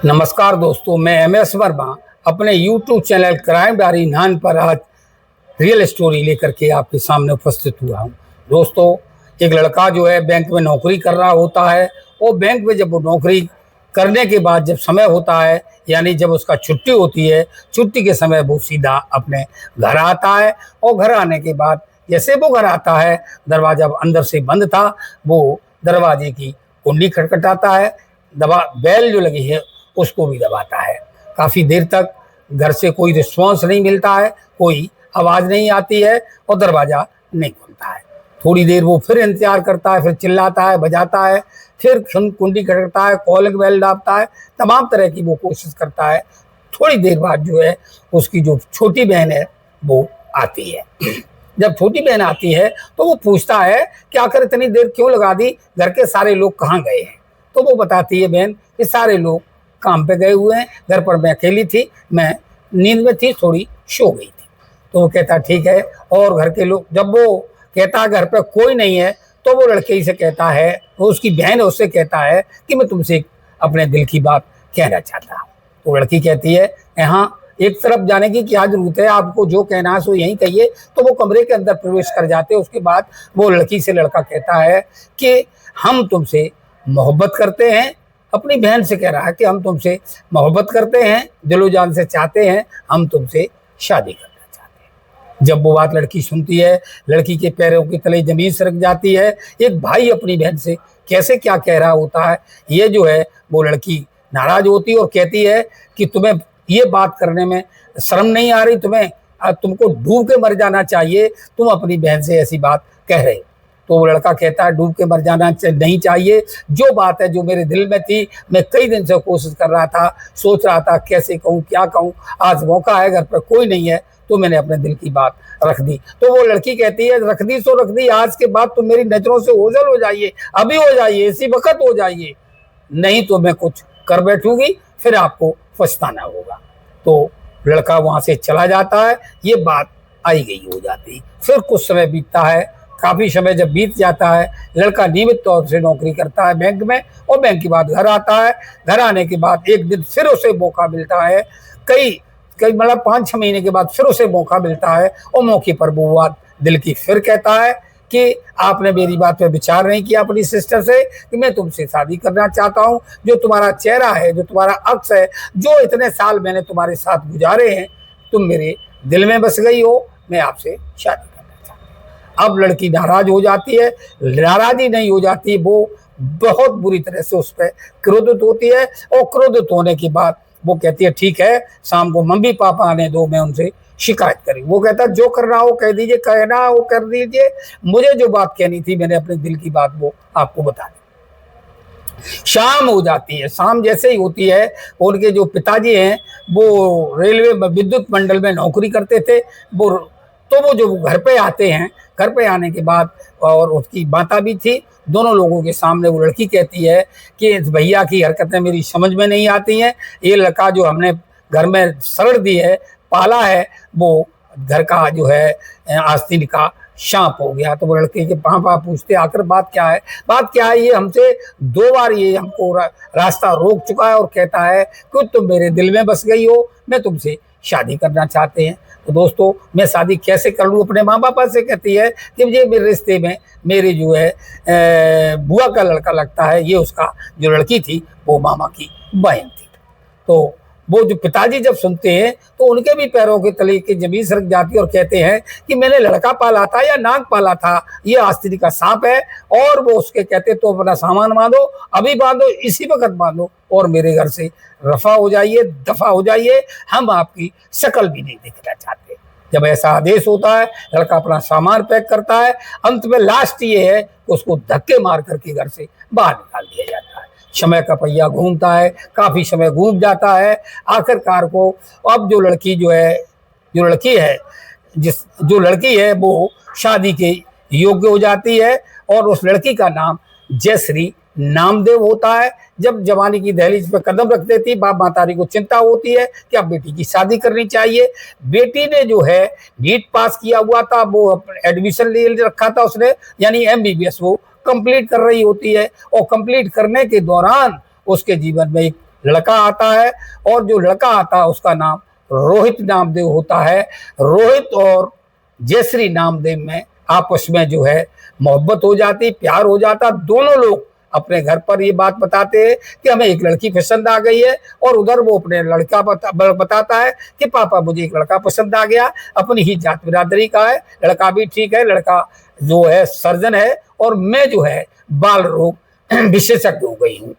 नमस्कार दोस्तों, मैं MS वर्मा अपने YouTube चैनल क्राइम डायरी 9 पर आज रियल स्टोरी लेकर के आपके सामने उपस्थित हुआ हूँ। दोस्तों, एक लड़का जो है बैंक में नौकरी कर रहा होता है। वो बैंक में जब वो नौकरी करने के बाद जब समय होता है, यानी जब उसका छुट्टी होती है, छुट्टी के समय वो सीधा अपने घर आता है। और घर आने के बाद जैसे वो घर आता है, दरवाज़ा अंदर से बंद था, वो दरवाजे की कुंडी खटखटाता है, बेल जो लगी है उसको भी दबाता है। काफ़ी देर तक घर से कोई रिस्पॉन्स नहीं मिलता है, कोई आवाज़ नहीं आती है और दरवाज़ा नहीं खुलता है। थोड़ी देर वो फिर इंतज़ार करता है, फिर चिल्लाता है, बजाता है, फिर कुंडी खटखटाता है, कॉलिंग बेल दाबता है, तमाम तरह की वो कोशिश करता है। थोड़ी देर बाद जो है उसकी जो छोटी बहन है वो आती है। जब छोटी बहन आती है तो वो पूछता है कि आखिर इतनी देर क्यों लगा दी, घर के सारे लोग कहाँ गए हैं। तो वो बताती है बहन कि सारे लोग काम पे गए हुए हैं, घर पर मैं अकेली थी, मैं नींद में थी, थोड़ी सो गई थी। तो वो कहता ठीक है। और घर के लोग, जब वो कहता है घर पे कोई नहीं है, तो वो लड़के से कहता है, वो उसकी बहन उससे कहता है कि मैं तुमसे अपने दिल की बात कहना चाहता हूँ। तो लड़की कहती है यहाँ एक तरफ जाने की क्या जरूरत है, आपको जो कहना है सो यहीं कहिए। तो वो कमरे के अंदर प्रवेश कर जाते। उसके बाद वो लड़की से लड़का कहता है कि हम तुमसे मोहब्बत करते हैं। अपनी बहन से कह रहा है कि हम तुमसे मोहब्बत करते हैं, दिलो जान से चाहते हैं, हम तुमसे शादी करना चाहते हैं। जब वो बात लड़की सुनती है, लड़की के पैरों के तले जमीन सरक जाती है। एक भाई अपनी बहन से कैसे क्या कह रहा होता है, ये जो है वो लड़की नाराज होती है और कहती है कि तुम्हें ये बात करने में शर्म नहीं आ रही, तुमको डूब के मर जाना चाहिए, तुम अपनी बहन से ऐसी बात कह रहे हो। तो वो लड़का कहता है डूब के मर जाना नहीं चाहिए, जो बात है जो मेरे दिल में थी, मैं कई दिन से कोशिश कर रहा था, सोच रहा था कैसे कहूँ, क्या कहूँ, आज मौका है, घर पर कोई नहीं है, तो मैंने अपने दिल की बात रख दी। तो वो लड़की कहती है रख दी सो रख दी, आज के बाद तुम मेरी नज़रों से ओझल हो जाइए, अभी हो जाइए, इसी वक्त हो जाइए, नहीं तो मैं कुछ कर बैठूंगी, फिर आपको पछताना होगा। तो लड़का वहाँ से चला जाता है। ये बात आई गई हो जाती। फिर कुछ समय बीतता है। काफ़ी समय जब बीत जाता है, लड़का नियमित तौर से नौकरी करता है बैंक में, और बैंक के बाद घर आता है। घर आने के बाद एक दिन फिर उसे मौका मिलता है, कई कई मतलब 5-6 महीने के बाद फिर उसे मौका मिलता है। और मौके पर वो बात दिल की फिर कहता है कि आपने मेरी बात पे विचार नहीं किया अपनी सिस्टर से कि मैं तुमसे शादी करना चाहता हूँ। जो तुम्हारा चेहरा है, जो तुम्हारा अक्स है, जो इतने साल मैंने तुम्हारे साथ गुजारे हैं, तुम मेरे दिल में बस गई हो, मैं आपसे शादी करना चाहता हूँ। अब लड़की नाराज हो जाती है। नाराज़ी नहीं हो जाती, वो बहुत बुरी तरह से उस पर क्रोधित होती है। और क्रोधित होने के बाद वो कहती है ठीक है, शाम को मम्मी पापा आने दो, मैं उनसे शिकायत करी। वो कहता जो करना हो कह दीजिए, कहना हो कर दीजिए, मुझे जो बात कहनी थी मैंने अपने दिल की बात वो आपको बता दी। शाम हो जाती है। शाम जैसे ही होती है, उनके जो पिताजी हैं वो रेलवे विद्युत मंडल में नौकरी करते थे। वो जो घर पे आते हैं, घर पे आने के बाद, और उसकी माता भी थी, दोनों लोगों के सामने वो लड़की कहती है कि भैया की हरकतें मेरी समझ में नहीं आती हैं। ये लड़का जो हमने घर में शरण दी है, पाला है, वो घर का जो है आस्तीन का सांप हो गया। तो वो लड़के के पापा पूछते आखिर बात क्या है, बात क्या है। ये हमसे 2 बार ये हमको रास्ता रोक चुका है और कहता है कि तुम मेरे दिल में बस गई हो, मैं तुमसे शादी करना चाहते हैं। तो दोस्तों, मैं शादी कैसे कर लूँ अपने माँ बाप से। कहती है कि ये मेरे रिश्ते में मेरी जो है बुआ का लड़का लगता है। ये उसका जो लड़की थी वो मामा की बहन थी। तो वो जो पिताजी जब सुनते हैं तो उनके भी पैरों के तले की जमीन सरक जाती है और कहते हैं कि मैंने लड़का पाला था या नाग पाला था, ये आस्तीन का सांप है। और वो उसके कहते तो अपना सामान बांधो, अभी बांधो, इसी वक्त बांधो, और मेरे घर से रफा हो जाइए, दफा हो जाइए, हम आपकी शक्ल भी नहीं देखना चाहते। जब ऐसा आदेश होता है, लड़का अपना सामान पैक करता है। अंत में लास्ट ये है कि उसको धक्के मार करके घर से बाहर निकाल दिया जाता है। समय का पहिया घूमता है, काफ़ी समय घूम जाता है। आखिरकार को अब जो लड़की है वो शादी के योग्य हो जाती है। और उस लड़की का नाम जयश्री नामदेव होता है। जब जवानी की दहलीज पर कदम रख देती, बाप मातारी को चिंता होती है कि अब बेटी की शादी करनी चाहिए। बेटी ने जो है नीट पास किया हुआ था, वो एडमिशन ले रखा था उसने, यानी MBBS वो कंप्लीट कर रही होती है। और कंप्लीट करने के दौरान उसके जीवन में एक लड़का आता है, और जो लड़का आता है उसका नाम रोहित नामदेव होता है। रोहित और जयश्री नामदेव में आपस में जो है मोहब्बत हो जाती, प्यार हो जाता। दोनों लोग अपने घर पर ये बात बताते हैं कि हमें एक लड़की पसंद आ गई है, और उधर वो अपने लड़का बताता है कि पापा मुझे एक लड़का पसंद आ गया, अपनी ही जात बिरादरी का है, लड़का भी ठीक है, लड़का जो है सर्जन है, और मैं जो है बाल रोग विशेषज्ञ हो गई हूँ।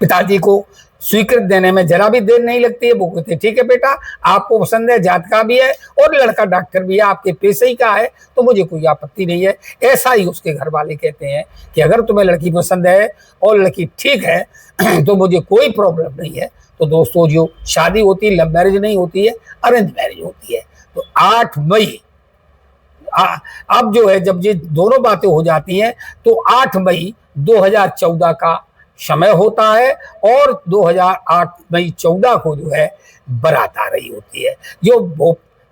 पिताजी को स्वीकृत देने में जरा भी देर नहीं लगती है। वो कहते ठीक है बेटा, आपको पसंद है, जात का भी है और लड़का डॉक्टर भी है, आपके पेशे ही का है, तो मुझे कोई आपत्ति नहीं है। ऐसा ही उसके घर वाले कहते हैं कि अगर तुम्हें लड़की पसंद है और लड़की ठीक है तो मुझे कोई प्रॉब्लम नहीं है। तो दोस्तों, जो शादी होती है लव मैरिज नहीं होती है, अरेंज मैरिज होती है। तो 8 मई अब जो है जब ये दोनों बातें हो जाती हैं तो 8 मई 2014 का समय होता है, और 2008 मई 14 को जो है बारात आ रही होती है।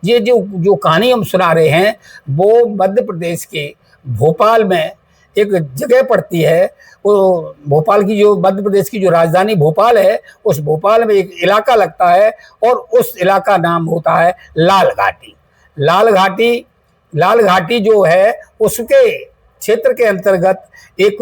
ये जो कहानी हम सुना रहे हैं वो मध्य प्रदेश के भोपाल में एक जगह पड़ती है। वो भोपाल की जो मध्य प्रदेश की जो राजधानी भोपाल है, उस भोपाल में एक इलाका लगता है, और उस इलाका नाम होता है लाल घाटी। लाल घाटी जो है उसके क्षेत्र के अंतर्गत एक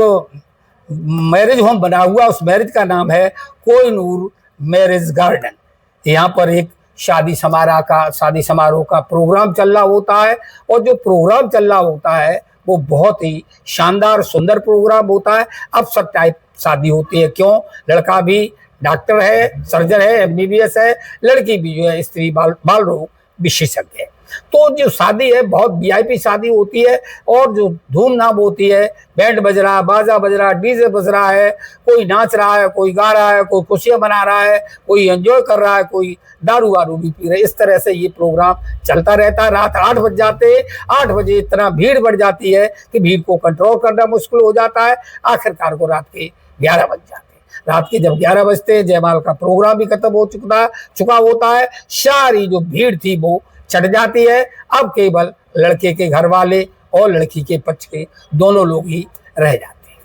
मैरिज होम बना हुआ, उस मैरिज का नाम है कोहिनूर मैरिज गार्डन। यहाँ पर एक शादी समारोह का प्रोग्राम चल रहा होता है, और जो प्रोग्राम चल रहा होता है वो बहुत ही शानदार सुंदर प्रोग्राम होता है। अफसर टाइप शादी होती है। क्यों? लड़का भी डॉक्टर है, सर्जन है, MBBS है, लड़की भी जो है स्त्री बाल रोग विशेषज्ञ है। तो जो शादी है बहुत VIP शादी होती है, और जो धूमधाम होती है, बैंड बज रहा है, बाजा बज रहा है, डीजे बज रहा है, कोई नाच रहा है, कोई गा रहा है, कोई खुशियां मना रहा है, कोई एंजॉय कर रहा है, कोई दारू वारू भी पी रहा है। इस तरह से ये प्रोग्राम चलता रहता है। रात 8 बज जाते हैं। 8 बजे इतना भीड़ बढ़ जाती है कि भीड़ को कंट्रोल करना मुश्किल हो जाता है। आखिरकार को रात के 11 बज जाते हैं। रात के जब 11 बजते हैं, जयमाल का प्रोग्राम भी खत्म हो चुका होता है। सारी जो भीड़ थी वो चढ़ जाती है। अब केवल लड़के के घर वाले और लड़की के पक्ष के दोनों लोग ही रह जाते हैं।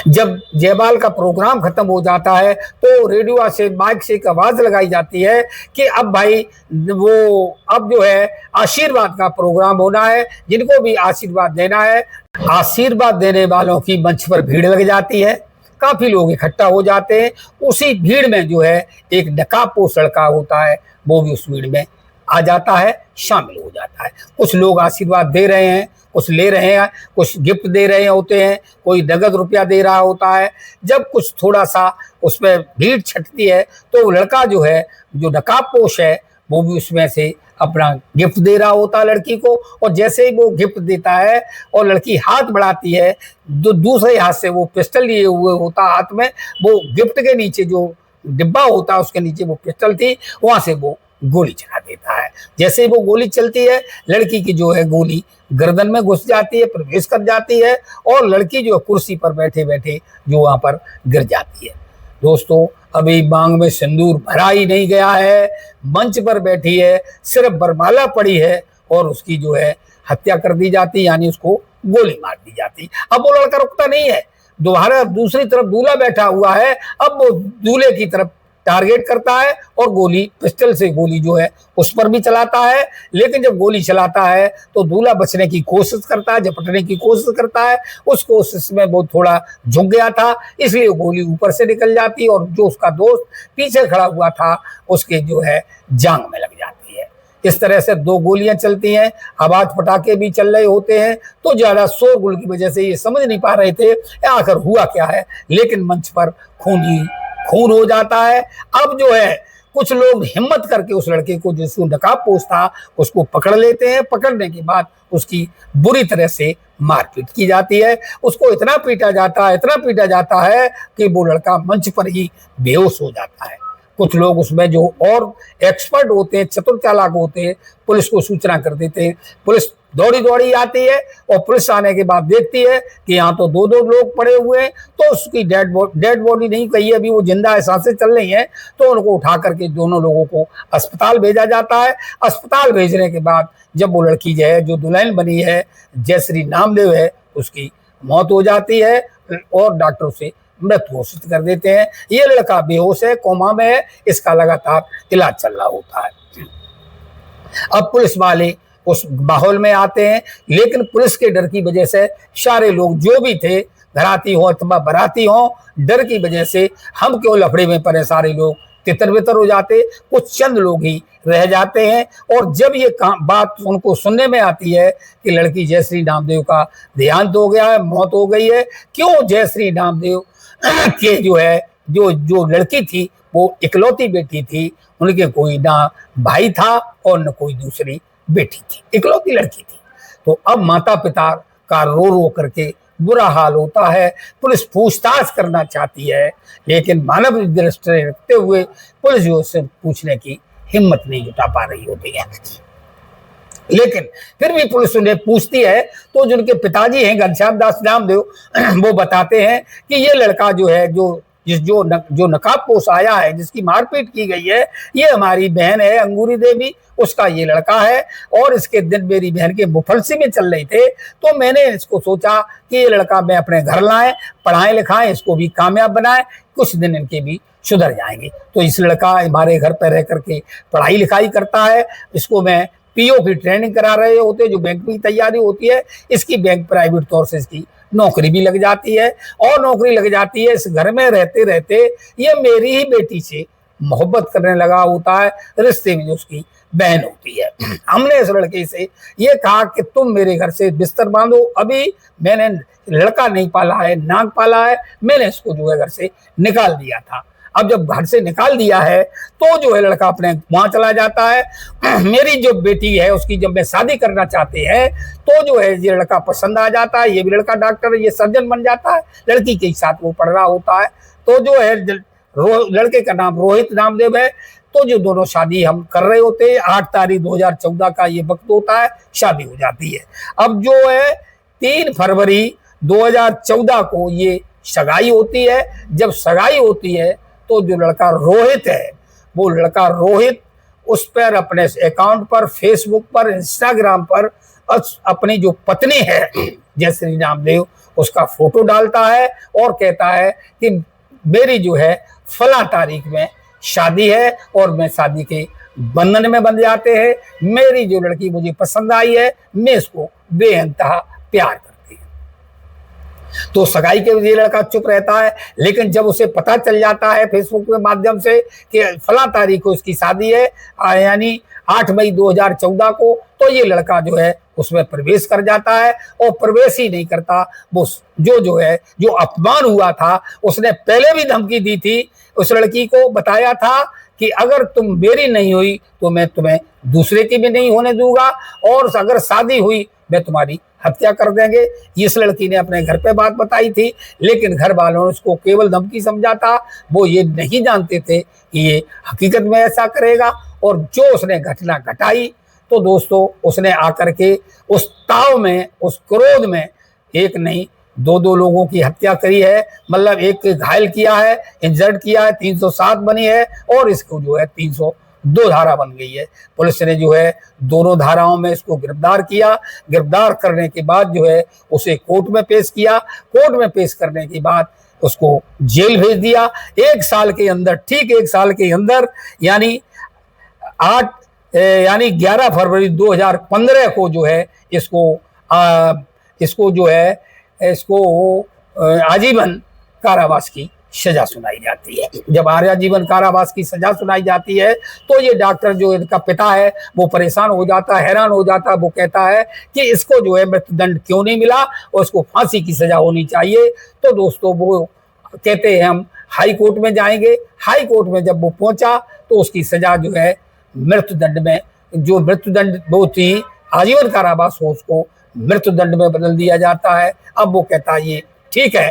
जब जयमाल का प्रोग्राम खत्म हो जाता है तो रेडियो से, माइक से एक आवाज लगाई जाती है कि अब भाई अब जो है आशीर्वाद का प्रोग्राम होना है, जिनको भी आशीर्वाद देना है। आशीर्वाद देने वालों की मंच पर भीड़ लग जाती है, काफी लोग इकट्ठा हो जाते हैं। उसी भीड़ में जो है एक नकाबपोश लड़का होता है, वो भी उस भीड़ में आ जाता है, शामिल हो जाता है। कुछ लोग आशीर्वाद दे रहे हैं, कुछ ले रहे हैं, कुछ गिफ्ट दे रहे होते हैं, कोई नगद रुपया दे रहा होता है। जब कुछ थोड़ा सा उसमें भीड़ छटती है तो लड़का जो है, जो नकाबपोश है, वो भी उसमें से अपना गिफ्ट दे रहा होता है लड़की को। और जैसे ही वो गिफ्ट देता है और लड़की हाथ बढ़ाती है, तो दूसरे हाथ से वो पिस्टल लिए हुए होता हाथ में, वो गिफ्ट के नीचे जो डिब्बा होता है उसके नीचे वो पिस्टल थी, वहां से वो गोली चला देता है। जैसे ही वो गोली चलती है, लड़की की जो है गोली गर्दन में घुस जाती है, प्रवेश कर जाती है, और लड़की जो कुर्सी पर बैठे बैठे जो वहां पर गिर जाती है। दोस्तों, अभी मांग में सिंदूर भरा ही नहीं गया है, मंच पर बैठी है, सिर्फ बरमाला पड़ी है, और उसकी जो है हत्या कर दी जाती, यानी उसको गोली मार दी जाती। अब वो लड़का रुकता नहीं है, दोबारा दूसरी तरफ दूल्हा बैठा हुआ है, अब वो दूल्हे की तरफ टारगेट करता है और गोली, पिस्टल से गोली जो है उस पर भी चलाता है। लेकिन जब गोली चलाता है तो दूल्हा बचने की कोशिश करता है, झपटने की कोशिश करता है। उस कोशिश में वो थोड़ा झुक गया था, इसलिए गोली ऊपर से निकल जाती है, और जो उसका दोस्त पीछे खड़ा हुआ था उसके जो है जांघ में लग जाती है। इस तरह से 2 गोलियां चलती हैं, आवाज पटाखे भी चल रहे होते हैं। तो ज्यादा शोरगुल की वजह से ये समझ नहीं पा रहे थे आखिर हुआ क्या है, लेकिन मंच पर खून हो जाता है। अब जो है कुछ लोग हिम्मत करके उस लड़के को, जिसको नकाबपोश था, उसको पकड़ लेते हैं। पकड़ने के बाद उसकी बुरी तरह से मारपीट की जाती है। उसको इतना पीटा जाता है कि वो लड़का मंच पर ही बेहोश हो जाता है। कुछ लोग उसमें जो और एक्सपर्ट होते हैं, चतुर चालाक होते हैं, पुलिस को सूचना कर देते हैं। पुलिस दौड़ी आती है, और पुलिस आने के बाद देखती है कि यहाँ तो 2 लोग पड़े हुए हैं। तो उसकी डेड बॉडी नहीं कही, अभी वो जिंदा है, सांसें चल रही हैं। तो उनको उठा करके दोनों लोगों को अस्पताल भेजा जाता है। अस्पताल भेजने के बाद जब वो लड़की जो है, जो दुल्हन बनी है, जयश्री नामदेव है, उसकी मौत हो जाती है, और डॉक्टरों से मृत घोषित कर देते हैं। ये लड़का बेहोश है, कोमा में है, इसका लगातार इलाज चल रहा होता है। अब पुलिस वाले उस माहौल में आते हैं, लेकिन पुलिस के डर की वजह से सारे लोग जो भी थे, घराती हो अथवा बराती हो, डर की वजह से हम क्यों लफड़े में पड़े, सारे लोग तितर बितर हो जाते, कुछ चंद लोग ही रह जाते हैं। और जब ये बात उनको सुनने में आती है कि लड़की जयश्री नामदेव का देहांत हो गया है, मौत हो गई है, क्यों जयश्री नामदेव के जो है जो लड़की थी वो इकलौती बेटी थी, उनके कोई ना भाई था और न कोई दूसरी बेटी थी, इकलौती लड़की थी। तो अब माता पिता का रो रो करके बुरा हाल होता है। पुलिस पूछताछ करना चाहती है, लेकिन मानव दृष्टि रखते हुए पुलिस जो उससे पूछने की हिम्मत नहीं जुटा पा रही होती है। लेकिन फिर भी पुलिस उन्हें पूछती है तो जो उनके पिताजी हैं घनश्याम दास नामदेव, वो बताते हैं कि ये लड़का जो है जो नकाबपोश आया है, जिसकी मारपीट की गई है, ये हमारी बहन है अंगूरी देवी, उसका ये लड़का है। और इसके दिन मेरी बहन के मुफलसी में चल रहे थे, तो मैंने इसको सोचा कि ये लड़का मैं अपने घर लाएं, पढ़ाएं लिखाएं, इसको भी कामयाब बनाएं, कुछ दिन इनके भी सुधर जाएंगे। तो इस लड़का हमारे घर पर रह करके पढ़ाई लिखाई करता है। इसको मैं पीओ की ट्रेनिंग करा रहे होते, जो बैंक की तैयारी होती है, इसकी बैंक प्राइवेट तौर से इसकी नौकरी भी लग जाती है। और नौकरी लग जाती है, इस घर में रहते रहते ये मेरी ही बेटी से मोहब्बत करने लगा होता है, रिश्ते में जो उसकी बहन होती है। हमने इस लड़के से ये कहा कि तुम मेरे घर से बिस्तर बांधो, अभी मैंने लड़का नहीं पाला है, नाग पाला है, मैंने इसको जो है घर से निकाल दिया था। अब जब घर से निकाल दिया है तो जो है लड़का अपने वहां चला जाता है। मेरी जो बेटी है उसकी जब मैं शादी करना चाहते हैं तो जो है ये लड़का पसंद आ जाता है, ये भी लड़का डॉक्टर है, ये सर्जन बन जाता है, लड़की के साथ वो पढ़ रहा होता है। तो जो है लड़के का नाम रोहित नामदेव है। तो जो दोनों शादी हम कर रहे होते हैं, 8 तारीख 2014 का ये वक्त होता है, शादी हो जाती है। अब जो है 3 फरवरी 2014 को ये सगाई होती है। जब सगाई होती है तो जो लड़का रोहित है, वो लड़का रोहित उस पर अपने अकाउंट पर, फेसबुक पर, इंस्टाग्राम पर अपनी जो पत्नी है जयश्री नामदेव, उसका फोटो डालता है और कहता है कि मेरी जो है फला तारीख में शादी है और मैं शादी के बंधन में बंध जाते हैं। मेरी जो लड़की मुझे पसंद आई है, मैं इसको बेइंतहा प्यार करती हूँ। तो सगाई के ये लड़का चुप रहता है, लेकिन जब उसे पता चल जाता है फेसबुक के माध्यम से कि फला तारीख को इसकी शादी है, यानी 8 मई 2014 को, तो ये लड़का जो है उसमें प्रवेश कर जाता है। और प्रवेश ही नहीं करता, वो जो अपमान हुआ था, उसने पहले भी धमकी दी थी, उस लड़की को बताया था कि अगर तुम मेरी नहीं हुई तो मैं तुम्हें दूसरे की भी नहीं होने दूंगा, और अगर शादी हुई मैं तुम्हारी हत्या कर देंगे। इस लड़की ने अपने घर पे बात बताई थी, लेकिन घर वालों ने उसको केवल धमकी समझा था। वो ये नहीं जानते थे कि ये हकीकत में ऐसा करेगा। और जो उसने घटना घटाई, तो दोस्तों उसने आकर के उस ताव में, उस क्रोध में एक नहीं 2 लोगों की हत्या करी है। मतलब एक घायल किया है, इंजर्ड किया है, 307 बनी है, और इसको जो है 302 धारा बन गई है। पुलिस ने जो है दोनों धाराओं में इसको गिरफ्तार किया। गिरफ्तार करने के बाद जो है उसे कोर्ट में पेश किया। कोर्ट में पेश करने के बाद उसको जेल भेज दिया। 1 साल के अंदर, ठीक 1 साल के अंदर, यानी 11 फरवरी 2015 को जो है इसको आजीवन कारावास की सजा सुनाई जाती है। जब आजीवन कारावास की सजा सुनाई जाती है तो ये डॉक्टर जो इनका पिता है वो परेशान हो जाता है, हैरान हो जाता है। वो कहता है कि इसको जो है मृत्युदंड क्यों नहीं मिला और इसको फांसी की सजा होनी चाहिए। तो दोस्तों वो कहते हैं हम हाई कोर्ट में जाएंगे। हाई कोर्ट में जब वो पहुंचा तो उसकी सजा जो है मृत्युदंड में, जो मृत्युदंड वो थी आजीवन कारावास हो, उसको मृत्युदंड में बदल दिया जाता है। अब वो कहता है ये ठीक है,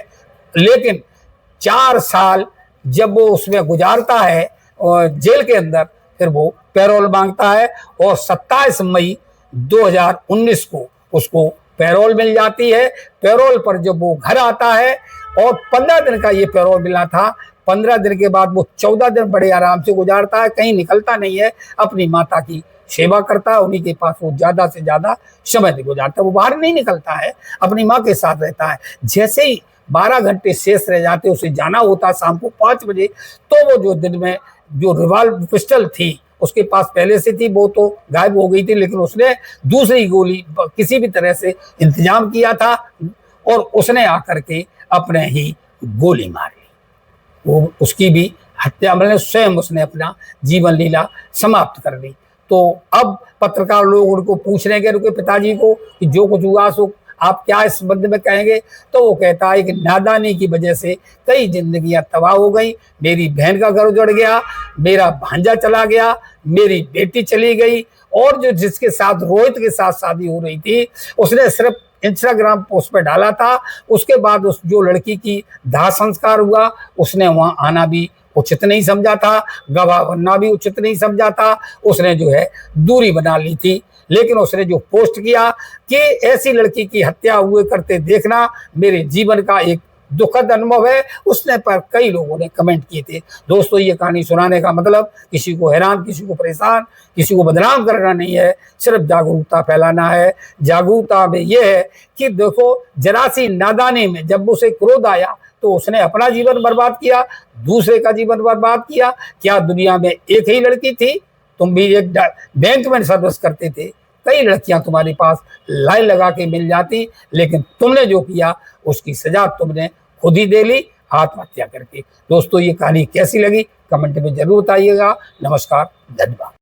लेकिन 4 साल जब वो उसमें गुजारता है और जेल के अंदर, फिर वो पैरोल मांगता है और 27 मई 2019 को उसको पैरोल मिल जाती है। पैरोल पर जब वो घर आता है, और 15 दिन का ये पैरोल मिला था, 15 दिन के बाद वो 14 दिन बड़े आराम से गुजारता है, कहीं निकलता नहीं है, अपनी माता की सेवा करता है। उन्हीं के पास वो ज़्यादा से ज़्यादा समय गुजारता है, वो बाहर नहीं निकलता है, अपनी माँ के साथ रहता है। जैसे ही 12 घंटे शेष रह जाते, उसे जाना होता शाम को 5 बजे, तो वो जो दिन में जो रिवाल्वर पिस्टल थी उसके पास पहले से थी, वो तो गायब हो गई थी, लेकिन उसने दूसरी गोली किसी भी तरह से इंतजाम किया था और उसने आकर के अपने ही गोली मार ली। वो उसकी भी हत्या, मतलब स्वयं उसने अपना जीवन लीला समाप्त कर दी। तो अब पत्रकार लोग उनको पूछने गए उनके पिताजी को कि जो कुछ हुआ सो आप क्या इस संबंध में कहेंगे, तो वो कहता है कि नादानी की वजह से कई जिंदगियां तबाह हो गई, मेरी बहन का घर उजड़ गया, मेरा भांजा चला गया, मेरी बेटी चली गई, और जो जिसके साथ रोहित के साथ शादी हो रही थी उसने सिर्फ इंस्टाग्राम पोस्ट पे डाला था, उसके बाद उस जो लड़की की दाह संस्कार हुआ उसने वहां आना भी उचित नहीं समझा था, गवाह बनना भी उचित नहीं समझा था, उसने जो है दूरी बना ली थी। लेकिन उसने जो पोस्ट किया कि ऐसी लड़की की हत्या हुए करते देखना मेरे जीवन का एक दुखद अनुभव है, उसने पर कई लोगों ने कमेंट किए थे। दोस्तों, ये कहानी सुनाने का मतलब किसी को हैरान, किसी को परेशान, किसी को बदनाम करना नहीं है, सिर्फ जागरूकता फैलाना है। जागरूकता में ये है कि देखो, जरा सी नादानी में जब उसे क्रोध आया तो उसने अपना जीवन बर्बाद किया, दूसरे का जीवन बर्बाद किया। क्या दुनिया में एक ही लड़की थी? तुम भी एक बैंक में सर्विस करते थे, कई लड़कियां तुम्हारे पास लाइन लगा के मिल जाती, लेकिन तुमने जो किया उसकी सजा तुमने खुद ही दे ली, आत्महत्या करके। दोस्तों, ये कहानी कैसी लगी कमेंट में जरूर बताइएगा। नमस्कार, धन्यवाद।